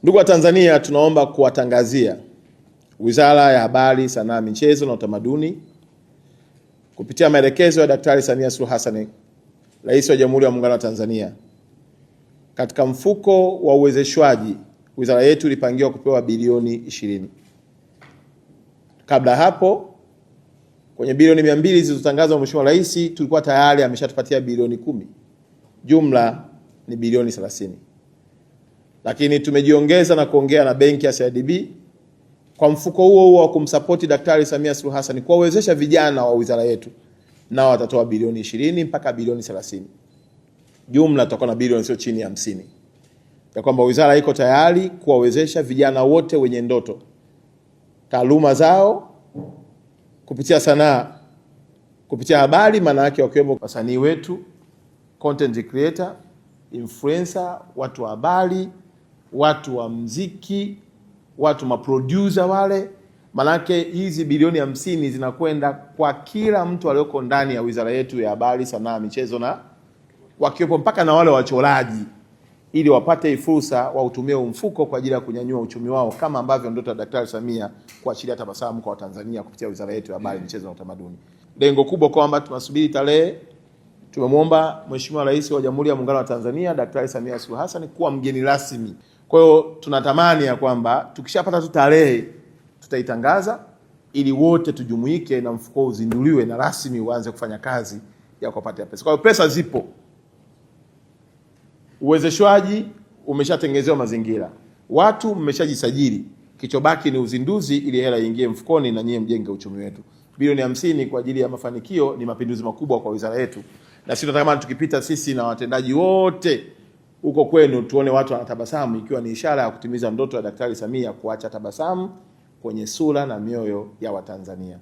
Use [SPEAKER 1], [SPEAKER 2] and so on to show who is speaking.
[SPEAKER 1] Ndugu wa Tanzania, tunaomba kuwatangazia Wizara ya Habari, Sanaa, Michezo na Utamaduni kupitia maelekezo ya Daktari Samia Suluhu Hassan, Rais wa Jamhuri ya Muungano wa Tanzania, katika mfuko wa uwezeshwaji wizara yetu ilipangiwa kupewa bilioni 20. Kabla hapo kwenye bilioni 200 zilizotangazwa na Mheshimiwa Rais tulikuwa tayari ameshatupatia bilioni 10. Jumla ni bilioni 30. Lakini tumejiongeza na kuongea na benki ya CRDB kwa mfuko huo wa kumsapoti Daktari Samia Suluhu Hassan kuwawezesha vijana wa wizara yetu, nao watatoa bilioni 20 mpaka bilioni 30. Jumla tutakuwa na bilioni sio chini ya 50. Ya kwamba wizara iko tayari kuwawezesha vijana wote wenye ndoto, taaluma zao kupitia sanaa, kupitia habari, maana yake wakiwemo wasanii wetu, content creator, influencer, watu wa habari, watu wa muziki, watu maproducer wale. Manake hizi bilioni 50 zinakwenda kwa kila mtu aliyoko ndani ya wizara yetu ya Habari, Sanaa, Michezo na wakiwepo mpaka na wale wachoraji, ili wapate fursa wa utumie mfuko kwa ajili ya kunyanyua uchumi wao, kama ambavyo ndoto ya Daktari Samia kuachilia tabasamu kwa Watanzania kupitia wizara yetu ya Habari, Michezo na Utamaduni. Lengo kubwa kwamba tunasubiri tarehe. Tumemwomba Mheshimiwa Rais wa Jamhuri ya Muungano wa Tanzania Daktari Samia Suluhu Hassan kuwa mgeni rasmi. Kwa hiyo tunatamani ya kwamba tukishapata tu tarehe tutaitangaza ili wote tujumuike na mfuko uzinduliwe na rasmi uanze kufanya kazi ya kupata pesa. Kwa hiyo pesa zipo. Uwezeshwaji umeshatengenezewa mazingira. Watu mmeshajisajili. Kichobaki ni uzinduzi ili hela iingie mfukoni na nyie mjenge uchumi wetu. Bilioni 50 kwa ajili ya mafanikio ni mapinduzi makubwa kwa wizara yetu. Na sisi tunatamani tukipita sisi na watendaji wote huko kwenu tuone watu wanatabasamu, ikiwa ni ishara ya kutimiza ndoto ya Daktari Samia kuacha tabasamu kwenye sura na mioyo ya Watanzania.